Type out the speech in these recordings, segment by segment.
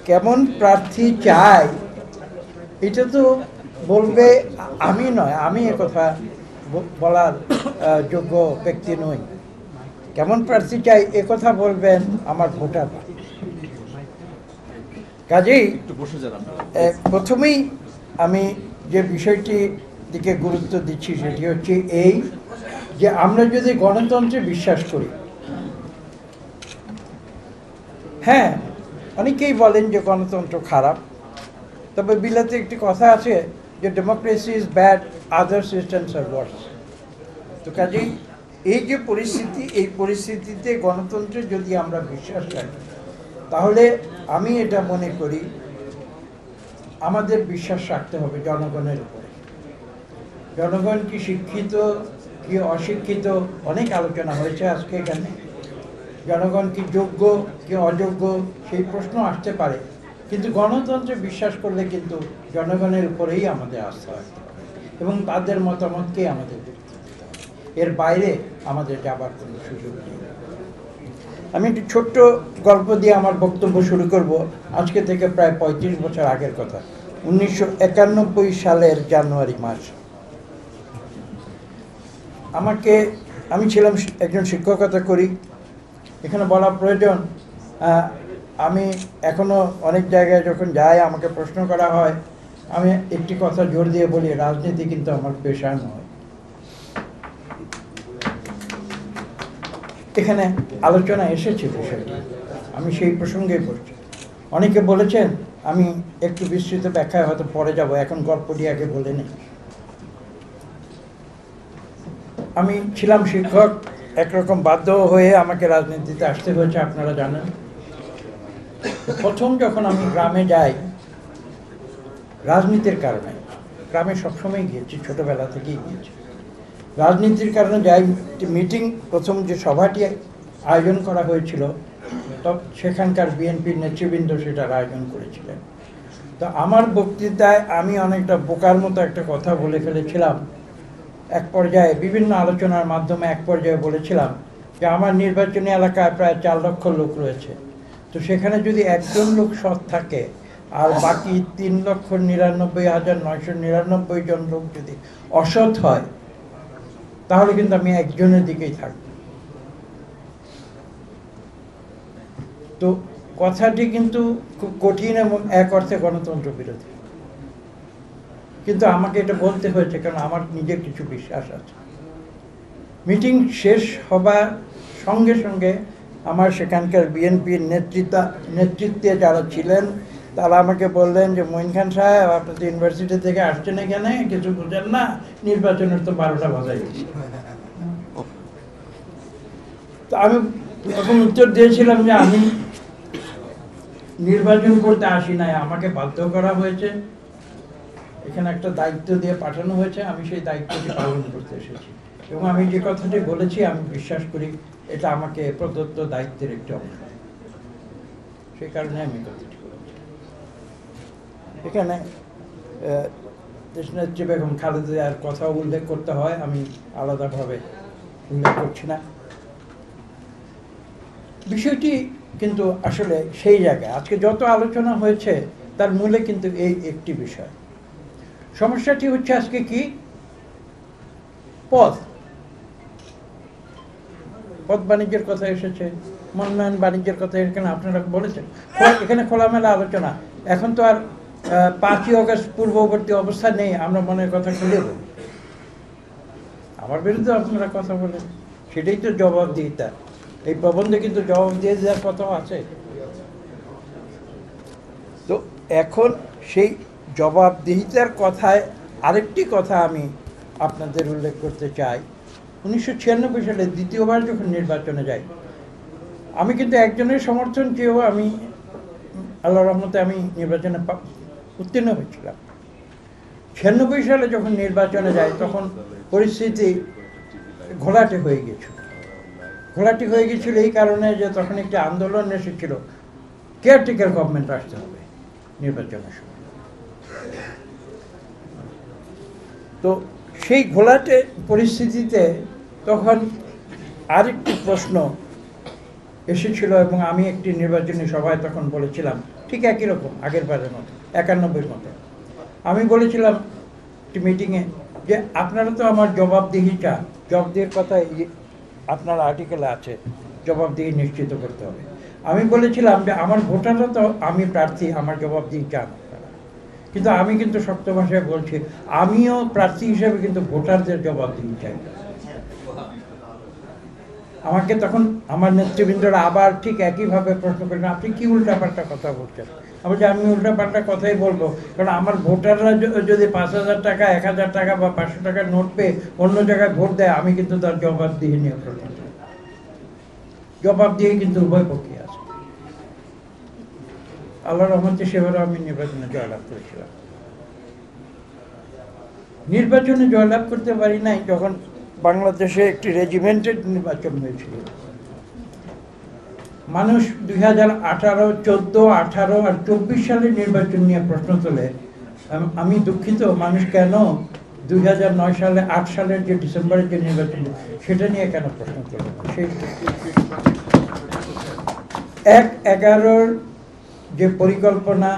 কেমন প্রার্থী চাই এটা তো বলবে আমি নয়, আমি একথা বলার যোগ্য ব্যক্তি নই। কেমন প্রার্থী চাই একথা বলবেন আমার ভোটার। কাজেই প্রথমেই আমি যে বিষয়টি দিকে গুরুত্ব দিচ্ছি সেটি হচ্ছে এই যে আমরা যদি গণতন্ত্রে বিশ্বাস করি, হ্যাঁ অনেকেই বলেন যে গণতন্ত্র খারাপ, তবে বিলাতে একটি কথা আছে যে democracy is bad, other systems are worse. তো কাজেই এই যে পরিস্থিতি, এই পরিস্থিতিতে গণতন্ত্রে যদি আমরা বিশ্বাস রাখি তাহলে আমি এটা মনে করি আমাদের বিশ্বাস রাখতে হবে জনগণের উপরে। জনগণ কি শিক্ষিত কি অশিক্ষিত অনেক আলোচনা হয়েছে আজকে এখানে। জনগণ কি যোগ্য কি অযোগ্য সেই প্রশ্ন আসতে পারে, কিন্তু গণতন্ত্রে বিশ্বাস করলে কিন্তু জনগণের উপরেই আমাদের আস্থা রাখতে হবে এবং তাদের মতামতকেই আমাদের দেখতে হবে। এর বাইরে আমাদের যাবার কোনো সুযোগ নেই। আমি একটি ছোট্ট গল্প দিয়ে আমার বক্তব্য শুরু করব। আজকে থেকে প্রায় 35 বছর আগের কথা, 1991 সালের জানুয়ারি মাস। আমি ছিলাম একজন শিক্ষকতা করি, এখানে বলা প্রয়োজন। আমি এখনো অনেক জায়গায় যখন যাই আমাকে প্রশ্ন করা হয়, আমি একটি কথা জোর দিয়ে বলি, রাজনীতি কিন্তু আমার পেশা নয়। এখানে আলোচনা এসেছে বিষয়টি, আমি সেই প্রসঙ্গে পড়ছি। অনেকে বলেছেন, আমি একটু বিস্তৃত ব্যাখ্যায় হয়তো পরে যাব, এখন গল্পটি আগে বলে নেই। আমি ছিলাম শিক্ষক, একরকম বাধ্য হয়ে আমাকে রাজনীতিতে আসতে হয়েছে, আপনারা জানেন। প্রথম যখন আমি গ্রামে যাই, রাজনীতির কারণে, গ্রামে সবসময় গিয়েছি, ছোটবেলা থেকেই গিয়েছি, রাজনীতির কারণে যাই। মিটিং, প্রথম যে সভাটি আয়োজন করা হয়েছিল সেখানকার বিএনপির নেতৃবৃন্দ সেটার আয়োজন করেছিলেন। তো আমার বক্তৃতায় আমি অনেকটা বোকার মতো একটা কথা বলে ফেলেছিলাম। এক পর্যায়ে বিভিন্ন আলোচনার মাধ্যমে এক পর্যায়ে বলেছিলাম যে আমার নির্বাচনী এলাকায় প্রায় 4 লক্ষ লোক রয়েছে, তো সেখানে যদি একজন লোক সৎ থাকে আর বাকি 3,99,999 জন লোক যদি অসৎ হয় তাহলে কিন্তু আমি একজনের দিকেই থাকব। তো কথাটি কিন্তু খুব কঠিন এবং এক অর্থে গণতন্ত্র বিরোধী, কিন্তু আমাকে এটা বলতে হয়েছে কারণ আমার নিজের কিছু বিশ্বাস আছে। মিটিং শেষ হবার সঙ্গে সঙ্গে আমার সেখানকার বিএনপির নেতৃত্বে যারা ছিলেন তারা আমাকে বললেন যে মঈন খান সাহেব, আপনি তো ইউনিভার্সিটি থেকে আসছেন এখানে, কিছু বুঝেন না, নির্বাচনের তো 12টা বাজাই। তো আমি তখন উত্তর দিয়েছিলাম যে আমি নির্বাচন করতে আসি নাই, আমাকে বাধ্য করা হয়েছে, এখানে একটা দায়িত্ব দিয়ে পাঠানো হয়েছে, আমি সেই দায়িত্বটি পালন করতে এসেছি এবং আমি যে কথাটি বলেছি আমি বিশ্বাস করি এটা আমাকে প্রদত্ত দায়িত্বের একটি অংশ, সেই কারণে আমি কথাটি বলেছি। এখানে দেশনেত্রী বেগম খালেদা জিয়ার কথা উল্লেখ করতে হয়, আমি আলাদাভাবে উল্লেখ করছি না। বিষয়টি কিন্তু আসলে সেই জায়গায় আজকে যত আলোচনা হয়েছে তার মূলে কিন্তু এই একটি বিষয়। সমস্যাটি হচ্ছে আজকে কি, পথ বাণিজ্যের কথা এসেছে, মনোনয়ন বাণিজ্যের কথা এখানে আপনারা বলেছেন, এখানে খোলামেলা আলোচনা। এখন তো আর 5ই অগস্ট পূর্ববর্তী অবস্থা নেই, আমরা মনের কথা খুলে বলি। আমার বিরুদ্ধে আপনারা কথা বলেন, সেটাই তো জবাবদিহিতা। এই প্রবন্ধে কিন্তু জবাব দিয়ে দেওয়ার কথাও আছে। তো এখন সেই জবাবদিহিতার কথায় আরেকটি কথা আমি আপনাদের উল্লেখ করতে চাই। 1996 সালে দ্বিতীয়বার যখন নির্বাচনে যাই, আমি কিন্তু একজনের সমর্থন চেয়েও আমি আল্লাহর রহমতে আমি নির্বাচনে উত্তীর্ণ হয়েছিলাম। 96 সালে যখন নির্বাচনে যাই তখন পরিস্থিতি ঘোলাটে হয়ে গেছিল। ঘোলাটে হয়ে গেছিল এই কারণে যে তখন একটি আন্দোলন এসেছিল, কেয়ারটেকার গভর্নমেন্ট আসতে হবে নির্বাচনের সময়। তো সেই ঘোলাটে পরিস্থিতিতে তখন আরেকটি প্রশ্ন এসেছিল এবং আমি একটি নির্বাচনী সভায় তখন বলেছিলাম ঠিক একই রকম আগের বারের মতো 91 মতো। আমি বলেছিলাম একটি মিটিংয়ে যে আপনারা তো আমার জবাবদিহি চান, জবাবদিহির কথা আপনার আর্টিকেলে আছে, জবাবদিহি নিশ্চিত করতে হবে। আমি বলেছিলাম যে আমার ভোটাররা তো আমি প্রার্থী, আমার জবাবদিহি চান আপনারা, কিন্তু আমি কিন্তু শক্ত ভাষায় বলছি আমিও প্রার্থী হিসেবে কিন্তু ভোটারদের জবাবদিহি চাই। আমাকে তখন আমার নেতৃবৃন্দরা আবার ঠিক একইভাবে প্রশ্ন করেন, আপনি কি উল্টাপাল্টা কথা বলছেন? আমি উল্টাপাল্টা কথাই বলবো, কারণ আমার ভোটাররা যদি 5,000 টাকা, 1,000 টাকা বা 500 টাকার নোট পেয়ে অন্য জায়গায় ভোট দেয়, আমি কিন্তু তার জবাবদিহি নিয়ে প্রশ্ন। জবাবদিহি কিন্তু উভয় পক্ষে আছে। আল্লাহর রহমতে সেবারও আমি নির্বাচনে জয়লাভ করেছিলাম। নির্বাচনে জয়লাভ করতে পারি নাই যখন বাংলাদেশে একটি রেজিমেন্টেড নির্বাচন হয়েছিল। মানুষ 2018, 14, 18 আর 24 সালের নির্বাচন নিয়ে প্রশ্ন তোলে। আমি দুঃখিত, মানুষ কেন 2009 সালে 8 সালের যে ডিসেম্বরের যে নির্বাচন সেটা নিয়ে কেন প্রশ্ন তোলে? সেই 1/11 যে পরিকল্পনা,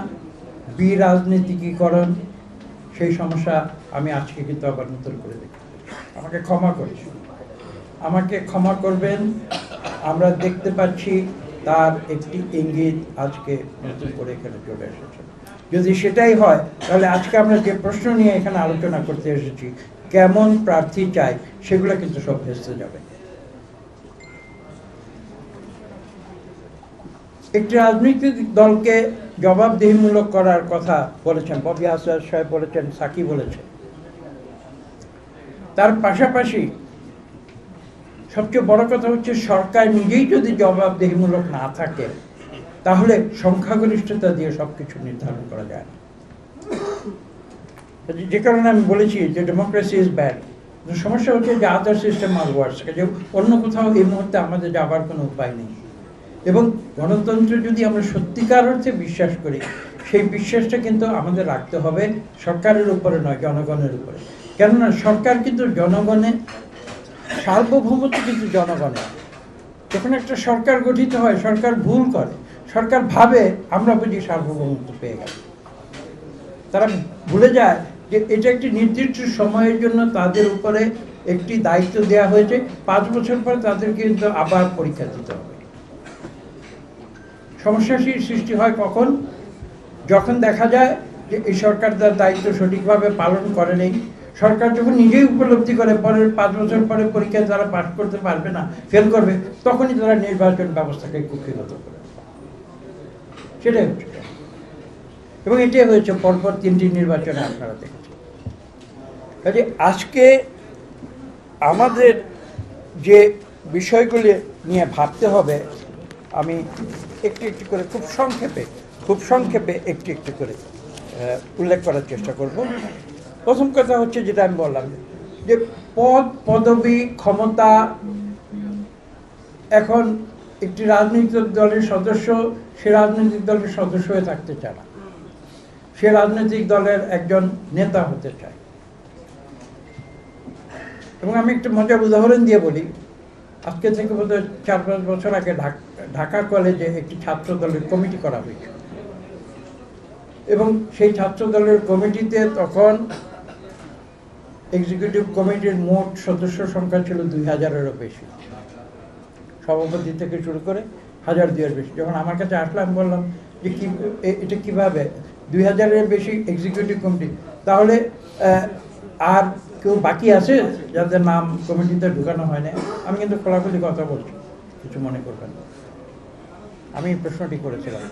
বিরাজনীতিকীকরণ, সেই সমস্যা আমি আজকে কিন্তু আবার নতুন করে দেখি। আমাকে ক্ষমা করেছি, আমাকে ক্ষমা করবেন। আমরা দেখতে পাচ্ছি তার একটি ইঙ্গিত আজকে নতুন করে এখানে চলে এসেছে। যদি সেটাই হয় তাহলে আজকে আমরা যে প্রশ্ন নিয়ে এখানে আলোচনা করতে এসেছি, কেমন প্রার্থী চাই, সেগুলো কিন্তু সব ভেস্তে যাবে। একটি রাজনৈতিক দলকে জবাবদিহিমূলক করার কথা বলেছেন ববি হাসান সাহেব, বলেছেন সাকি বলেছেন। তার পাশাপাশি সবচেয়ে বড় কথা হচ্ছে সরকার নিজেই যদি জবাবদিহিমূলক না থাকে তাহলে সংখ্যাগরিষ্ঠতা দিয়ে সবকিছু নির্ধারণ করা যায় না। যে কারণে আমি বলেছি যে ডেমোক্রেসি ইজ ব্যাড। সমস্যা হচ্ছে যে আদার সিস্টেম আর ওয়ার্স, যে অন্য কোথাও এই মুহূর্তে আমাদের যাবার কোনো উপায় নেই। এবং গণতন্ত্র যদি আমরা সত্যিকার অর্থে বিশ্বাস করি, সেই বিশ্বাসটা কিন্তু আমাদের রাখতে হবে সরকারের উপরে নয়, জনগণের উপরে। কেননা সরকার কিন্তু জনগণের, সার্বভৌমত্ব কিন্তু জনগণের। যখন একটা সরকার গঠিত হয়, সরকার ভুল করে, সরকার ভাবে আমরা বুঝি সার্বভৌমত্ব পেয়ে গেল। তারা ভুলে যায় যে এটা একটি নির্দিষ্ট সময়ের জন্য তাদের উপরে একটি দায়িত্ব দেওয়া হয়েছে, 5 বছর পর তাদেরকে কিন্তু আবার পরীক্ষা দিতে হবে। সমস্যার সৃষ্টি হয় কখন? যখন দেখা যায় যে এই সরকার তার দায়িত্ব সঠিকভাবে পালন করে নেই। সরকার যখন নিজেই উপলব্ধি করে পরের 5 বছর পরে পরীক্ষায় তারা পাস করতে পারবে না, ফেল করবে, তখনই তারা নির্বাচন ব্যবস্থাকে কুক্ষিগত করে। সেটাই হচ্ছে, এবং এটাই হয়েছে পরপর 3টি নির্বাচনে আপনারা দেখেছেন। কাজে আজকে আমাদের যে বিষয়গুলি নিয়ে ভাবতে হবে, আমি একটু একটু করে খুব সংক্ষেপে একটু একটু করে উল্লেখ করার চেষ্টা করব। প্রথম কথা হচ্ছে যেটা আমি বললাম, যে পদ, পদবি, ক্ষমতা এখন একটি রাজনৈতিক দলের সদস্য সে রাজনৈতিক দলের সদস্য হয়ে থাকতে চায় না, সে রাজনৈতিক দলের একজন নেতা হতে চায়। এবং আমি একটা মজার উদাহরণ দিয়ে বলি, আজকে থেকে বোধহয় 4-5 বছর আগে ঢাকা কলেজে একটি ছাত্র দলের কমিটি করা হয়েছিল, এবং সেই ছাত্র দলের কমিটিতে তখন এক্সিকিউটিভ কমিটির মোট সদস্য সংখ্যা ছিল 2000-এরও বেশি, সভাপতি থেকে শুরু করে 1000-2,000 বেশি। যখন আমার কাছে আসলে আমি বললাম যে এটা কিভাবে 2000-এর বেশি এক্সিকিউটিভ কমিটি, তাহলে আর কেউ বাকি আছে যাদের নাম কমিটিতে ঢুকানো হয় না? আমি কিন্তু খোলাখুলি কথা বলছি, কিছু মনে করবেন না। আমি প্রশ্নটি করেছিলাম,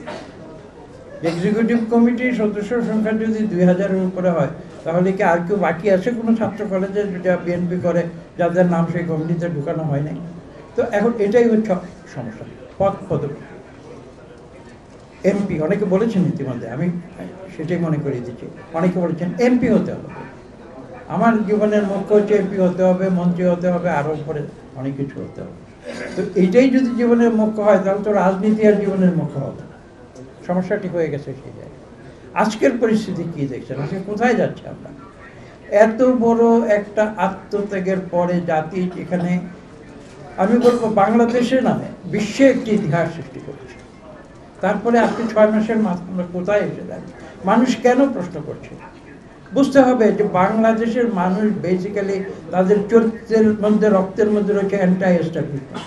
এক্সিকিউটিভ কমিটির সদস্য সংখ্যা যদি 2000-এর উপরে হয়, তাহলে কি আর কেউ বাকি আছে কোনো ছাত্র কলেজে যেটা বিএনপি করে যাদের নাম সেই কমিটিতে ঢুকানো হয় নাই? তো এখন এটাই হচ্ছে সমস্যা, পদবি। এমপি অনেকে বলেছেন ইতিমধ্যে, আমি সেটাই মনে করিয়ে দিচ্ছি, অনেকে বলেছেন এমপি হতে হবে। আমার জীবনের মুখ্য হচ্ছে এমপি হতে হবে, মন্ত্রী হতে হবে, আরও উপরে অনেক কিছু হতে হবে। তো এইটাই যদি জীবনের মুখ্য হয়, তাহলে তো রাজনীতি আর জীবনের মুখ্য হবে না। সমস্যাটি হয়ে গেছে সেই জায়গায়। আজকের পরিস্থিতি কি দেখছেন? আজকে কোথায় যাচ্ছে আমরা? এত বড় একটা আত্মত্যাগের পরে জাতি এখানে, আমি বলবো বাংলাদেশে নয়, বিশ্বে একটি ইতিহাস সৃষ্টি করেছে। তারপরে আজকে 6 মাসের আমরা কোথায় এসে যাচ্ছি? মানুষ কেন প্রশ্ন করছে? বুঝতে হবে যে বাংলাদেশের মানুষ বেসিক্যালি তাদের চরিত্রের মধ্যে, রক্তের মধ্যে রয়েছে অ্যান্টি এস্টাবলিশমেন্ট।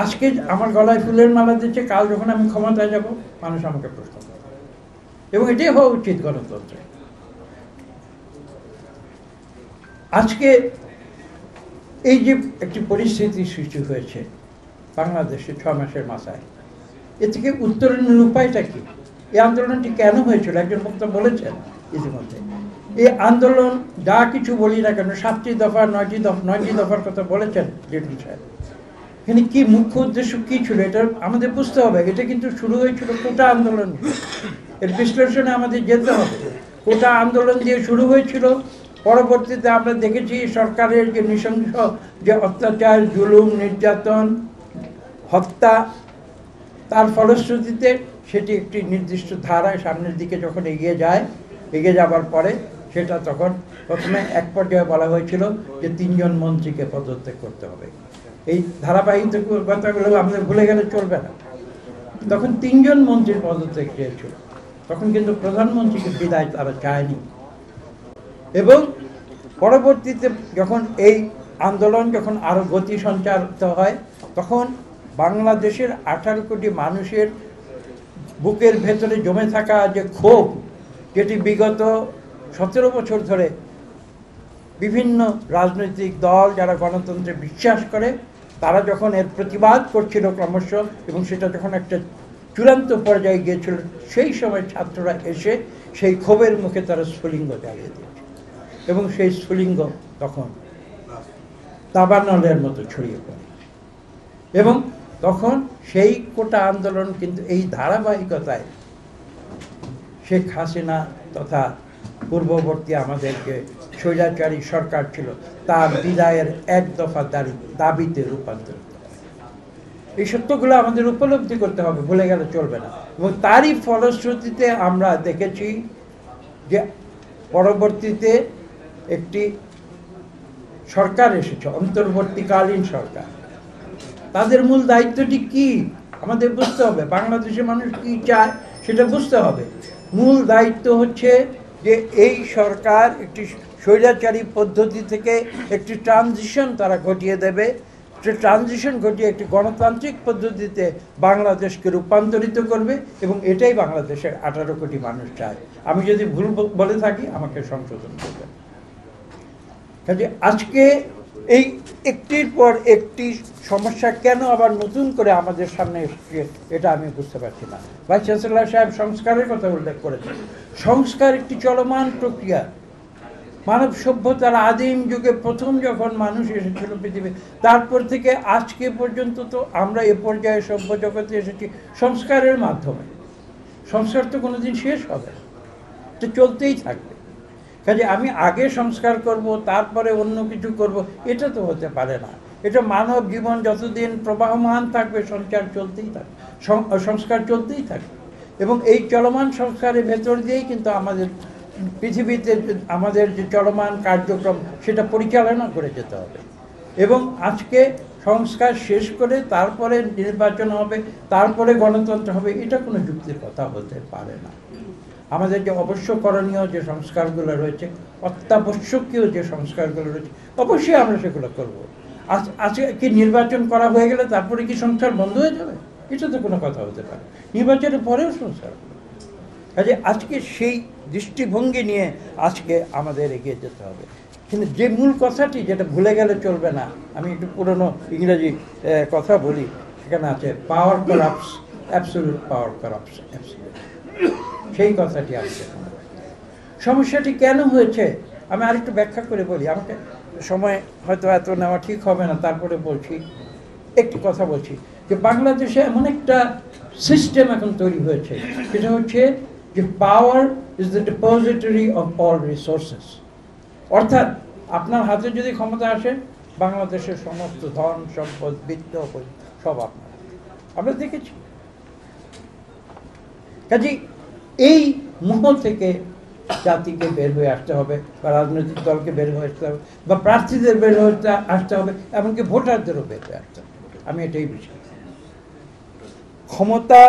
আজকে আমার গলায় ফুলের মালা দিচ্ছে, কাল যখন আমি ক্ষমতায় যাব মানুষ আমাকে প্রশ্ন করবে, এবং এটাই হওয়া উচিত গণতন্ত্রে। আজকে এই যে একটি পরিস্থিতি সৃষ্টি হয়েছে বাংলাদেশে 6 মাসের মাথায়, এ থেকে উত্তরণের উপায়টা কি? এই আন্দোলনটি কেন হয়েছিল? একজন বক্তা বলেছেন ইতিমধ্যে, এই আন্দোলন যা কিছু বলি না কেন, 7টি দফা 9টি দফার কথা বলেছেন জেটলি সাহেব, এখানে কি মুখ্য উদ্দেশ্য কি ছিল এটা আমাদের বুঝতে হবে। এটা কিন্তু শুরু হয়েছিল কোটা আন্দোলন, এর বিশ্লেষণে আমাদের যেতে হবে। কোটা আন্দোলন দিয়ে শুরু হয়েছিল, পরবর্তীতে আমরা দেখেছি সরকারের যে নৃশংস যে অত্যাচার, জুলুম, নির্যাতন, হত্যা, তার ফলশ্রুতিতে সেটি একটি নির্দিষ্ট ধারায় সামনের দিকে যখন এগিয়ে যায়, এগিয়ে যাবার পরে সেটা তখন প্রথমে এক পর্যায়ে বলা হয়েছিল যে 3 জন মন্ত্রীকে পদত্যাগ করতে হবে। এই ধারাবাহিকতাগুলো আমাদের ভুলে গেলে চলবে না। তখন 3 জন মন্ত্রীর পদত্যাগ চেয়েছিল, তখন কিন্তু প্রধানমন্ত্রীকে বিদায় তারা চায়নি। এবং পরবর্তীতে যখন এই আন্দোলন যখন আরো গতি সঞ্চারিত হয়, তখন বাংলাদেশের 18 কোটি মানুষের বুকের ভেতরে জমে থাকা যে ক্ষোভ, যেটি বিগত 17 বছর ধরে বিভিন্ন রাজনৈতিক দল যারা গণতন্ত্রে বিশ্বাস করে তারা যখন এর প্রতিবাদ করছিল ক্রমশ, এবং সেটা যখন একটা চূড়ান্ত পর্যায়ে গিয়েছিল, সেই সময় ছাত্ররা এসে সেই ক্ষোভের মুখে তারা স্ফুলিঙ্গ জ্বালিয়ে দিয়েছে, এবং সেই স্ফুলিঙ্গ তখন দাবানলের মতো ছড়িয়ে পড়ে। এবং তখন সেই কোটা আন্দোলন কিন্তু এই ধারাবাহিকতায় শেখ হাসিনা তথা পূর্ববর্তী আমাদের যে স্বৈরাচারী সরকার ছিল তার বিদায়ের 1 দফা দাবিতে রূপান্তরিত। এই সত্যগুলো আমাদের উপলব্ধি করতে হবে, ভুলে গেলে চলবে না। এবং তারই ফলশ্রুতিতে আমরা দেখেছি যে পরবর্তীতে একটি সরকার এসেছে, অন্তর্বর্তীকালীন সরকার। তাদের মূল দায়িত্বটি কি আমাদের বুঝতে হবে। বাংলাদেশের মানুষ কি চায় সেটা বুঝতে হবে। মূল দায়িত্ব হচ্ছে যে এই সরকার একটি স্বৈরাচারী পদ্ধতি থেকে একটি ট্রানজিশন তারা ঘটিয়ে দেবে, ট্রানজিশন ঘটিয়ে একটি গণতান্ত্রিক পদ্ধতিতে বাংলাদেশকে রূপান্তরিত করবে, এবং এটাই বাংলাদেশের 18 কোটি মানুষ চায়। আমি যদি ভুল বলে থাকি আমাকে সংশোধন করবেন। কাজে আজকে এই একটির পর একটি সমস্যা কেন আবার নতুন করে আমাদের সামনে এসেছে এটা আমি বুঝতে পারছি না। ভাইস চ্যান্সেলর সাহেব সংস্কারের কথা উল্লেখ করেছেন। সংস্কার একটি চলমান প্রক্রিয়া। মানব সভ্যতার আদিম যুগে প্রথম যখন মানুষ এসেছিল পৃথিবী, তারপর থেকে আজকে পর্যন্ত তো আমরা এ পর্যায়ে সভ্য জগতে এসেছি সংস্কারের মাধ্যমে। সংস্কার তো কোনোদিন শেষ হবে না, এটা চলতেই থাকবে। কাজে আমি আগে সংস্কার করব তারপরে অন্য কিছু করব, এটা তো হতে পারে না। এটা মানব জীবন যতদিন প্রবাহমান থাকবে সংস্কার চলতেই থাকবে, সংস্কার চলতেই থাকবে। এবং এই চলমান সংস্কারের ভেতর দিয়েই কিন্তু আমাদের পৃথিবীতে আমাদের যে চলমান কার্যক্রম সেটা পরিচালনা করে যেতে হবে। এবং আজকে সংস্কার শেষ করে তারপরে নির্বাচন হবে, তারপরে গণতন্ত্র হবে, এটা কোনো যুক্তির কথা হতে পারে না। আমাদের যে অবশ্য করণীয় যে সংস্কারগুলো রয়েছে, অত্যাবশ্যকীয় যে সংস্কারগুলো রয়েছে, অবশ্যই আমরা সেগুলো করবো। আজকে কি নির্বাচন করা হয়ে গেলে তারপরে কি সংস্কার বন্ধ হয়ে যাবে? এটা তো কোনো কথা হতে পারে। নির্বাচনের পরেও সংস্কার হবে। কাজে আজকে সেই দৃষ্টিভঙ্গি নিয়ে আজকে আমাদের এগিয়ে যেতে হবে। কিন্তু যে মূল কথাটি যেটা ভুলে গেলে চলবে না, আমি একটু পুরনো ইংরেজি কথা বলি, সেখানে আছে পাওয়ার করাপ্টস, অ্যাবসলিউট পাওয়ার করাপ্টস অ্যাবসলিউট। সেই কথাটি আসছে। সমস্যাটি কেন হয়েছে আমি আরেকটু ব্যাখ্যা করে বলি। আমাকে সময় হয়তো এত নেওয়া ঠিক হবে না, তারপরে বলছি, একটি কথা বলছি যে বাংলাদেশে এমন একটা সিস্টেম এখন তৈরি হয়েছে, সেটা হচ্ছে যে power is the depository of all resources. অর্থাৎ আপনার হাতে যদি ক্ষমতা আসে, বাংলাদেশের সমস্ত ধন সম্পদ বিত্ত সব আপনার। আমরা দেখেছি। কাজেই এই মোহ থেকে জাতিকে বের হয়ে আসতে হবে, বা রাজনৈতিক দলকে বের হয়ে আসতে হবে, বা প্রার্থীদের বের হয়ে আসতে হবে, এমনকি ভোটারদেরও বের হয়ে আসতে হবে। আমি এটাই বিশ্বাস। ক্ষমতা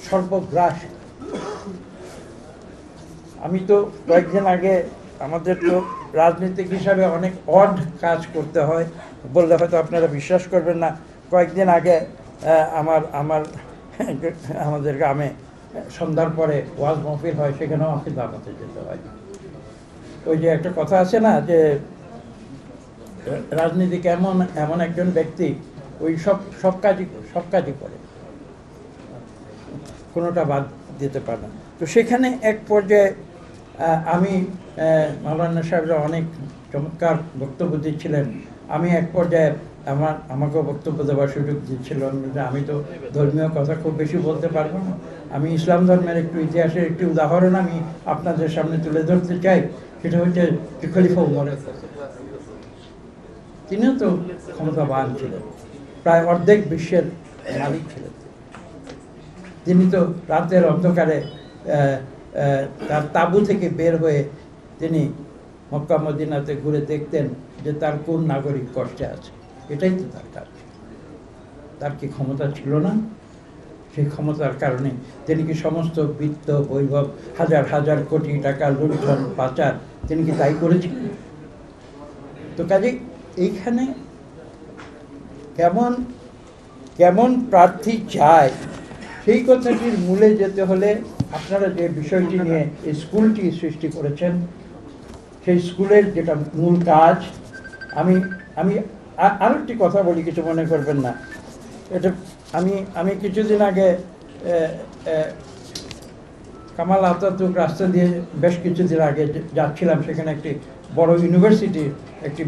সর্বগ্রাস। আমি তো কয়েকদিন আগে, আমাদের তো রাজনীতিক হিসাবে অনেক অড কাজ করতে হয়, বললে হয়তো আপনারা বিশ্বাস করবেন না। কয়েকদিন আগে আমাদের গ্রামে সন্ধ্যার পরে ওয়াজ মাহফিল হয়, সেখানেও আমাকে দাওয়াতে যেতে হয়। ওই যে একটা কথা আছে না, যে রাজনীতিক এমন একজন ব্যক্তি, ওই সব কাজই করে, কোনোটা বাদ দিতে পারে না। তো সেখানে এক পর্যায়ে আমি, মাওলানা সাহেবরা অনেক চমৎকার বক্তব্য দিচ্ছিলেন। আমি এক পর্যায়ে আমাকেও বক্তব্য দেওয়ার সুযোগ দিচ্ছিলাম, যে আমি তো ধর্মীয় কথা খুব বেশি বলতে পারবো না, আমি ইসলাম ধর্মের একটু ইতিহাসের একটি উদাহরণ আমি আপনাদের সামনে তুলে ধরতে চাই। সেটা হচ্ছে খলিফা উমরের কথা। তিনিও তো ক্ষমতাবান ছিলেন, প্রায় অর্ধেক বিশ্বের মালিক ছিলেন। তিনি তো রাতের অন্ধকারে তার তাঁবু থেকে বের হয়ে তিনি মক্কা মদিনাতে ঘুরে দেখতেন যে তার কোন নাগরিক কষ্টে আছে। এটাই তো তার কাজ। তার কি ক্ষমতা ছিল না? সেই ক্ষমতার কারণে তিনি কি সমস্ত বিত্ত বৈভব, হাজার হাজার কোটি টাকা লুণ্ঠন পাচার, তিনি কি তাই করেছিলেন? তো কাজে এইখানে কেমন প্রার্থী চায়, সেই কথাটির মূলে যেতে হলে আপনারা যে বিষয়টি নিয়ে এই স্কুলটি সৃষ্টি করেছেন, সেই স্কুলের যেটা মূল কাজ, আমি আরো একটি কথা বলি, কিছু মনে করবেন না। এটা আমি কিছুদিন আগে কামাল আতাতুর্ক রাস্তা দিয়ে বেশ কিছুদিন আগে যাচ্ছিলাম। সেখানে একটি বড় ইউনিভার্সিটির একটি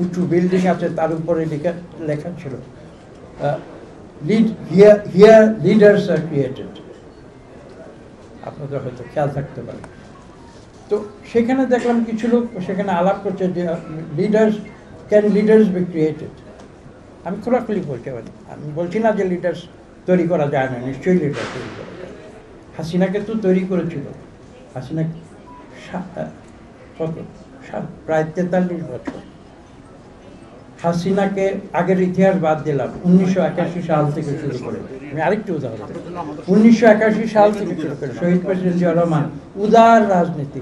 উঁচু বিল্ডিং আছে, তার উপরে লেখা ছিল হিয়ার লিডার্স আর ক্রিয়েটেড। আপনাদের হয়তো খেয়াল থাকতে পারে। তো সেখানে দেখলাম কিছু লোক সেখানে আলাপ করছে যে ক্যান লিডার্স বি ক্রিয়েটেড। আমি খোলাখুলি বলতে পারি, আমি বলছি না যে লিডার্স তৈরি করা যায় না, নিশ্চয়ই লিডার তৈরি করা যায়। হাসিনাকে তো তৈরি করেছিল। হাসিনা প্রায় 43 বছর। হাসিনাকে আগের ইতিহাস বাদ দিলাম, 1981 সাল থেকে শুরু করে, আমি আরেকটি উদাহরণ, 1981 সাল থেকে শুরু করে শহীদ প্রেসিডেন্ট জিয়া রহমান উদার রাজনীতি,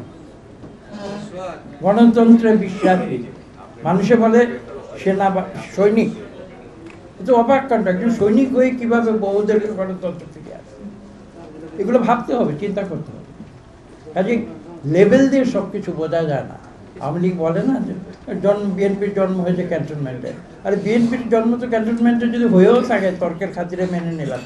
গণতন্ত্রে বিশ্বাসী। মানুষে বলে সেনা সৈনিক, কিন্তু অবাক কাণ্ড, একজন সৈনিক হয়ে কিভাবে বহুদলীয় গণতন্ত্র থেকে আসে, এগুলো ভাবতে হবে, চিন্তা করতে হবে। কাজে লেভেল দিয়ে সবকিছু বোঝা যায় না। আওয়ামী লীগ বলে না যে বিএনপির জন্ম হয়েছে ক্যান্টনমেন্টে, আর বিএনপির জন্ম তো ক্যান্টনমেন্টে যদি হয়েও থাকে তর্কের খাতিরে মেনে নিলাম,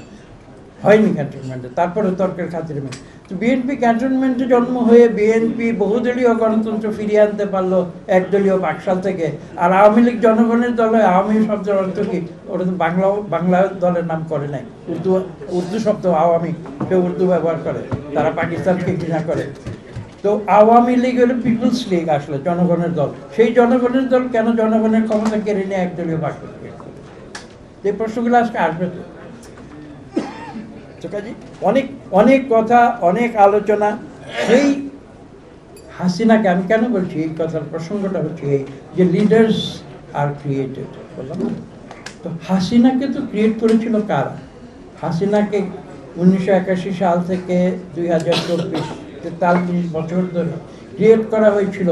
হয়নি ক্যান্টনমেন্টে, তারপরে তর্কের খাতিরে মেনে। তো বিএনপি ক্যান্টনমেন্টে জন্ম হয়ে বিএনপি বহুদলীয় গণতন্ত্র ফিরিয়ে আনতে পারলো একদলীয় বাকশাল থেকে। আর আওয়ামী লীগ জনগণের দল হয়, আওয়ামী শব্দের অর্থ কি? ওটা তো বাংলা দলের নাম করে নাই, উর্দু শব্দ আওয়ামী, সে উর্দু ব্যবহার করে, তারা পাকিস্তানকে ঘৃণা করে। তো আওয়ামী লীগ হলো পিপুলস লীগ, আসলে জনগণের দল। সেই জনগণের দল কেন জনগণের ক্ষমতা কেড়ে নিয়ে একদলীয় বাকশাল? এই প্রশ্নগুলো আজকে আসবে তো। কাজে অনেক কথা, অনেক আলোচনা। সেই হাসিনাকে আমি কেন বলছি, এই কথার প্রসঙ্গটা হচ্ছে এই যে লিডার্স আর ক্রিয়েটেড বললাম। তো হাসিনাকে তো ক্রিয়েট করেছিল কারা? হাসিনাকে 1981 সাল থেকে 2024, 43 বছর ধরে ক্রিয়েট করা হয়েছিল।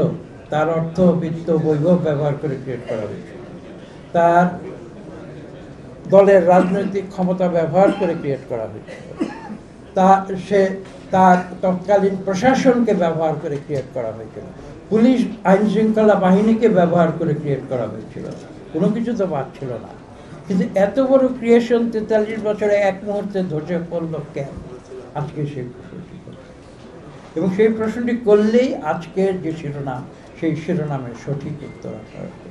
তার অর্থ, বিত্ত, বৈভব ব্যবহার করে ক্রিয়েট করা হয়েছিল। তার দলের রাজনৈতিক ক্ষমতা ব্যবহার করে ক্রিয়েট করা হয়েছিল। তার তৎকালীন প্রশাসনকে ব্যবহার করে ক্রিয়েট করা হয়েছিল। পুলিশ আইন শৃঙ্খলা বাহিনীকে ব্যবহার করে ক্রিয়েট করা হয়েছিল। কোনো কিছু তো বাদ ছিল না। কিন্তু এত বড় ক্রিয়েশন 43 বছরে এক মুহূর্তে ধসে পড়লো কেন? আজকে সেই প্রশ্নটি, এবং সেই প্রশ্নটি করলেই আজকের যে শিরোনাম, সেই শিরোনামের সঠিক উত্তর আসা হবে।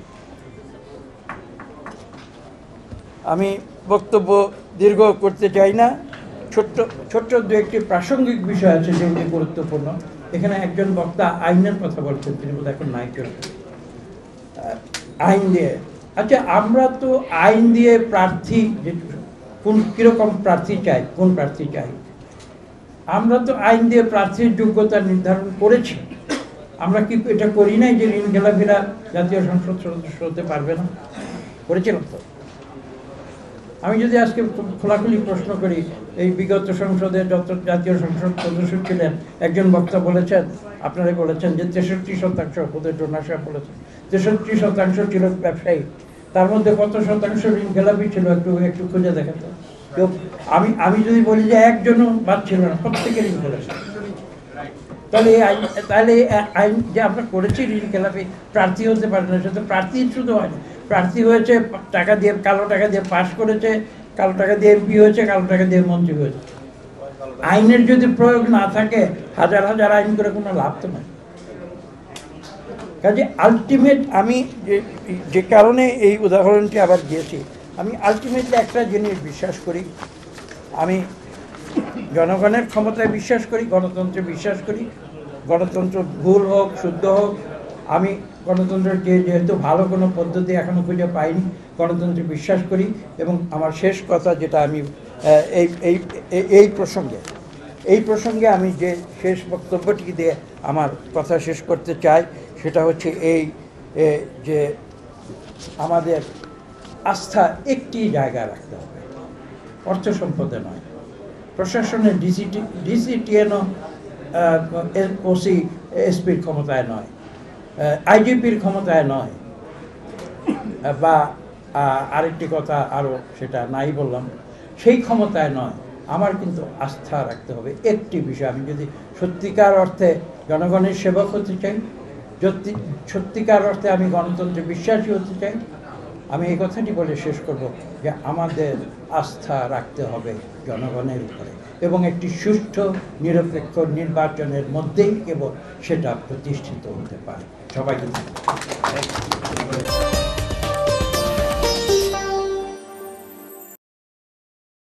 আমি বক্তব্য দীর্ঘ করতে চাই না। ছোট্ট দু একটি প্রাসঙ্গিক বিষয় আছে যেগুলি গুরুত্বপূর্ণ। এখানে একজন বক্তা আইনের কথা বলছেন, তিনি বোধহয় এখন নাই চলছে। আইন দিয়ে, আচ্ছা, আমরা তো আইন দিয়ে প্রার্থী, কিরকম প্রার্থী চাই, কোন প্রার্থী চাই, আমরা তো আইন দিয়ে প্রার্থীর যোগ্যতা নির্ধারণ করেছি। আমরা কি এটা করি নাই যে ঋণ খেলাপিরা জাতীয় সংসদ সদস্য হতে পারবে না? করেছিলাম তো। আমি যদি আজকে খোলাখুলি প্রশ্ন করি, এই বিগত সংসদে যত জাতীয় সংসদ সদস্য ছিলেন, একজন বক্তা বলেছেন, আপনারাই বলেছেন যে 63% ওদের ডোনার সাহেব বলেছেন 63% ছিল ব্যবসায়ী, তার মধ্যে কত শতাংশ ঋণ খেলাপি ছিল একটু একটু খুঁজে দেখাতে। কেউ আমি যদি বলি যে একজনও বাদ ছিল না, প্রত্যেকে ঋণ খেলেছে। তাহলে এই আইন যে আমরা করেছি ঋণ খেলাপি প্রার্থী হতে পারে না, সেটা প্রার্থী শুধু হয় না, প্রার্থী হয়েছে টাকা দিয়ে, কালো টাকা দিয়ে পাস করেছে, কালো টাকা দিয়ে এমপি হয়েছে, কালো টাকা দিয়ে মন্ত্রী হয়েছে। আইনের যদি প্রয়োগ না থাকে, হাজার হাজার আইন করে কোনো লাভ তো নয়। কাজে আলটিমেট আমি যে কারণে এই উদাহরণটি আবার দিয়েছি, আমি আলটিমেটলি একটা জিনিস বিশ্বাস করি, আমি জনগণের ক্ষমতায় বিশ্বাস করি, গণতন্ত্রে বিশ্বাস করি। গণতন্ত্র ভুল হোক শুদ্ধ হোক, আমি গণতন্ত্রের যেহেতু ভালো কোনো পদ্ধতি এখনও খুঁজে পাইনি, গণতন্ত্রে বিশ্বাস করি। এবং আমার শেষ কথা যেটা আমি এই প্রসঙ্গে আমি যে শেষ বক্তব্যটি দিয়ে আমার কথা শেষ করতে চাই, সেটা হচ্ছে এই যে আমাদের আস্থা একটি জায়গায় রাখতে হবে, অর্থ সম্পদে নয়। প্রশাসনের ডিসিটিএনও ওসি এসপির ক্ষমতায় নয়, আইজিপির ক্ষমতায় নয়, বা আরেকটি কথা আরও সেটা নাই বললাম, সেই ক্ষমতায় নয়। আমার কিন্তু আস্থা রাখতে হবে একটি বিষয়। আমি যদি সত্যিকার অর্থে জনগণের সেবক হতে চাই, সত্যিকার অর্থে আমি গণতন্ত্রে বিশ্বাসী হতে চাই, আমি এই কথাটি বলে শেষ করব যে আমাদের আস্থা রাখতে হবে জনগণের উপরে, এবং একটি সুষ্ঠু নিরপেক্ষ নির্বাচনের মধ্যেই কেবল সেটা প্রতিষ্ঠিত হতে পারে। সবাইকে